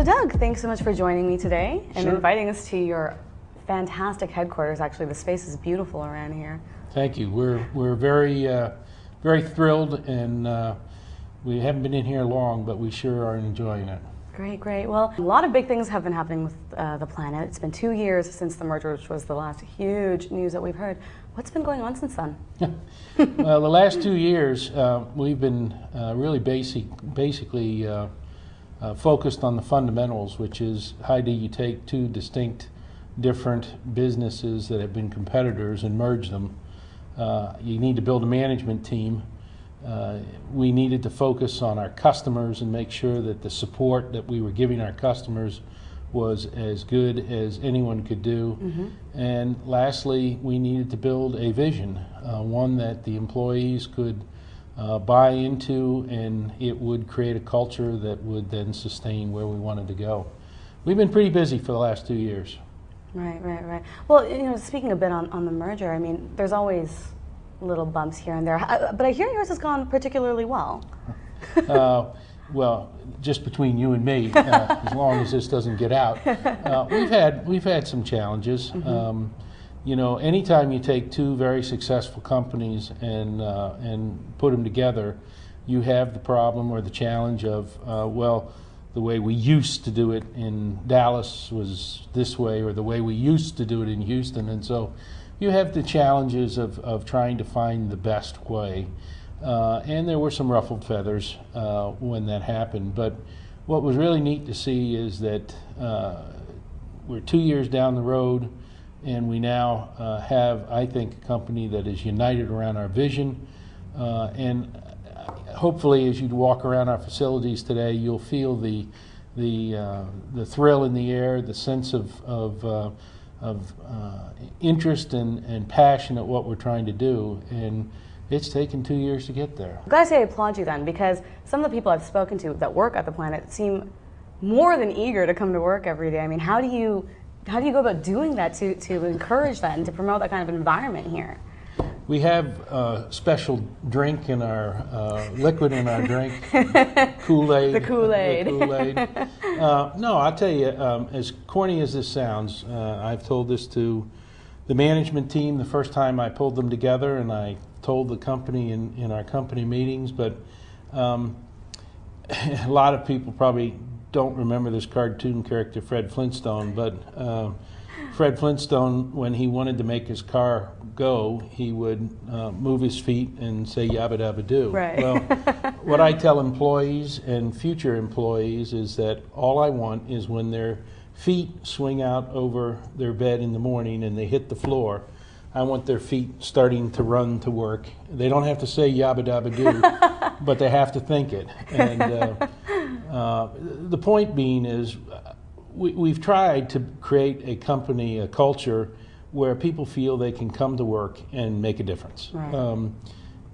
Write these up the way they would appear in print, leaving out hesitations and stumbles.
Doug, thanks so much for joining me today and Sure. inviting us to your fantastic headquarters. Actually, the space is beautiful around here. Thank you. We're very thrilled, and we haven't been in here long, but we sure are enjoying it. Great, great. Well, a lot of big things have been happening with the Planet. It's been 2 years since the merger, which was the last huge news that we've heard. What's been going on since then? Well, the last 2 years, we've been really basically focused on the fundamentals, which is how do you take two distinct, different businesses that have been competitors and merge them. You need to build a management team. We needed to focus on our customers and make sure that the support that we were giving our customers was as good as anyone could do. And lastly, we needed to build a vision, one that the employees could buy into, and it would create a culture that would then sustain where we wanted to go. We've been pretty busy for the last 2 years. Right. Well, speaking a bit on the merger, I mean, there's always little bumps here and there, but I hear yours has gone particularly well. Well, just between you and me, as long as this doesn't get out, we've had some challenges. Anytime you take two very successful companies and put them together, you have the problem or the challenge of the way we used to do it in Dallas was this way, or the way we used to do it in Houston, and so you have the challenges of trying to find the best way. And there were some ruffled feathers when that happened. But what was really neat to see is that we're 2 years down the road, and we now have, I think, a company that is united around our vision. And hopefully, as you walk around our facilities today, you'll feel the thrill in the air, the sense of interest and passion at what we're trying to do, and it's taken 2 years to get there. I've got to say I applaud you then, because some of the people I've spoken to that work at the Planet seem more than eager to come to work every day. I mean, how do you go about doing that to encourage that and to promote that kind of environment here? We have a special drink in our liquid in our drink, Kool-Aid. The Kool-Aid. No, I'll tell you, as corny as this sounds, I've told this to the management team the first time I pulled them together, and I told the company in our company meetings, but a lot of people probably don't remember this cartoon character, Fred Flintstone, but Fred Flintstone, when he wanted to make his car go, he would move his feet and say yabba dabba doo. Right. Well, what I tell employees and future employees is that all I want is when their feet swing out over their bed in the morning and they hit the floor, I want their feet starting to run to work. They don't have to say yabba dabba doo, but they have to think it. And the point being is, we've tried to create a company, a culture where people feel they can come to work and make a difference. Right.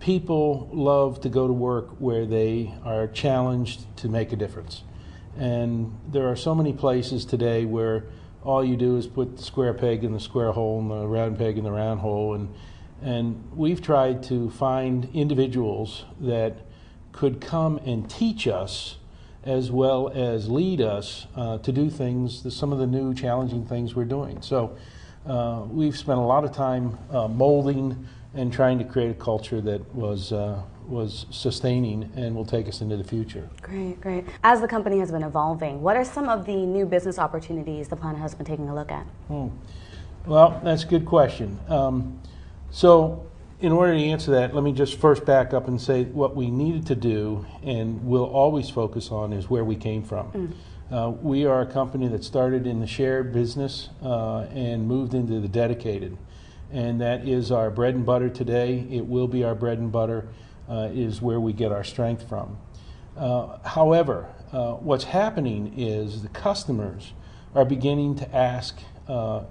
People love to go to work where they are challenged to make a difference. And there are so many places today where all you do is put the square peg in the square hole and the round peg in the round hole. And we've tried to find individuals that could come and teach us as well as lead us to do things, some of the new challenging things we're doing. So we've spent a lot of time molding and trying to create a culture that was sustaining and will take us into the future. Great. As the company has been evolving, what are some of the new business opportunities the Planet has been taking a look at? Well, that's a good question. So in order to answer that, let me just first back up and say what we needed to do and will always focus on is where we came from. We are a company that started in the shared business and moved into the dedicated. And that is our bread and butter today. It will be our bread and butter, is where we get our strength from. However, what's happening is the customers are beginning to ask,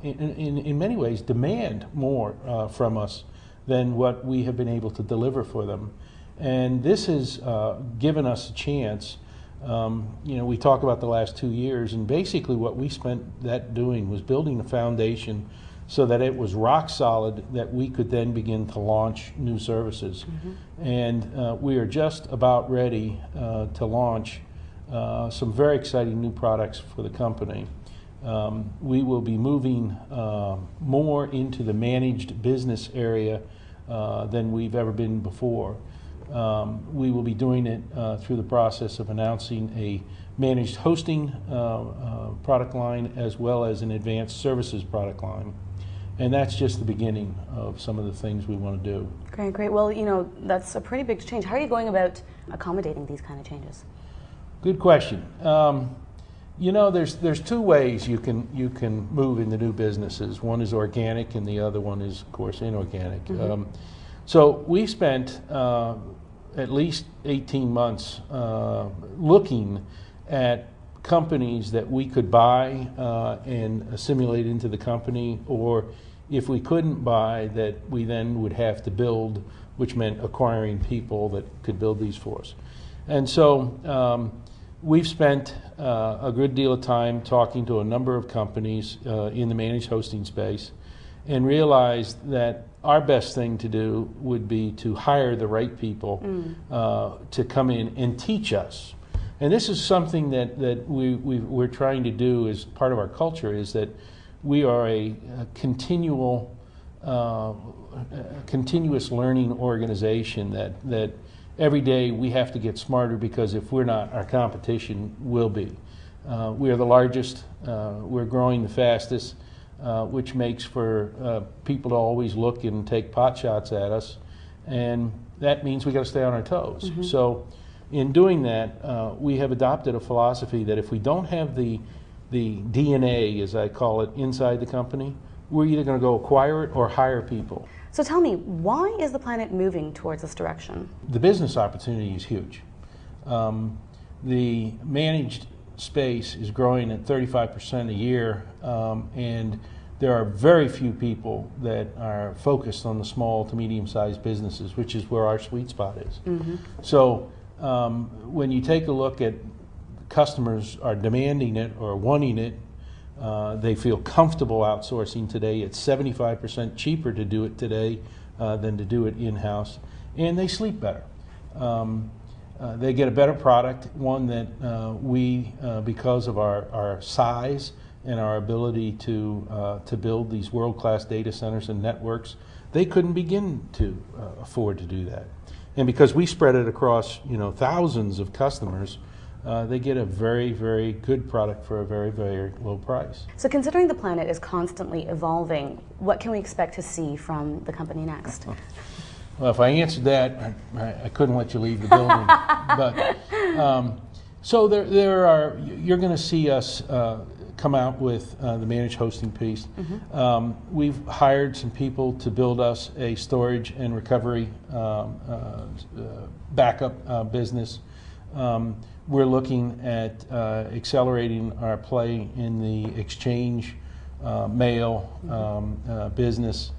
in many ways, demand more from us than what we have been able to deliver for them. And this has given us a chance. We talk about the last 2 years, and basically what we spent that doing was building a foundation so that it was rock solid, that we could then begin to launch new services. And we are just about ready to launch some very exciting new products for the company. We will be moving more into the managed business area than we've ever been before. We will be doing it through the process of announcing a managed hosting product line as well as an advanced services product line. And that's just the beginning of some of the things we want to do. Great, great. Well, you know, that's a pretty big change. How are you going about accommodating these kind of changes? Good question. You know, there's two ways you can move into new businesses. One is organic, and the other one is, of course, inorganic. Mm-hmm. So we spent at least 18 months looking at companies that we could buy and assimilate into the company, or if we couldn't buy, that we then would have to build, which meant acquiring people that could build these for us. And so we've spent a good deal of time talking to a number of companies in the managed hosting space, and realized that our best thing to do would be to hire the right people to come in and teach us. And this is something that we're trying to do as part of our culture, is that we are a continuous learning organization, that every day we have to get smarter, because if we're not, our competition will be. We are the largest, we're growing the fastest, which makes for people to always look and take pot shots at us, and that means we got to stay on our toes. Mm-hmm. So in doing that, we have adopted a philosophy that if we don't have the DNA, as I call it, inside the company, we're either going to go acquire it or hire people. So tell me, why is the planet moving towards this direction? The business opportunity is huge. The managed space is growing at 35% a year, and there are very few people that are focused on the small to medium-sized businesses, which is where our sweet spot is. Mm-hmm. So when you take a look at customers are demanding it or wanting it, they feel comfortable outsourcing today. It's 75% cheaper to do it today than to do it in-house, and they sleep better. They get a better product, one that we, because of our size and our ability to build these world-class data centers and networks, they couldn't begin to afford to do that. And because we spread it across, you know, thousands of customers, they get a very, very good product for a very, very low price. So considering the planet is constantly evolving, what can we expect to see from the company next? Well, if I answered that, I couldn't let you leave the building. But so there are, you're going to see us come out with the managed hosting piece. Mm-hmm. We've hired some people to build us a storage and recovery backup business. We're looking at accelerating our play in the exchange mail business.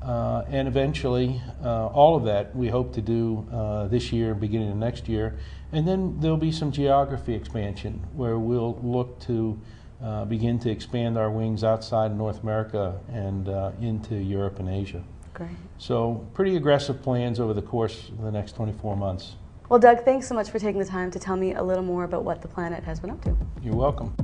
And eventually, all of that we hope to do this year, beginning of next year. And then there'll be some geography expansion where we'll look to begin to expand our wings outside of North America and into Europe and Asia. Great. So pretty aggressive plans over the course of the next 24 months. Well, Doug, thanks so much for taking the time to tell me a little more about what the planet has been up to. You're welcome.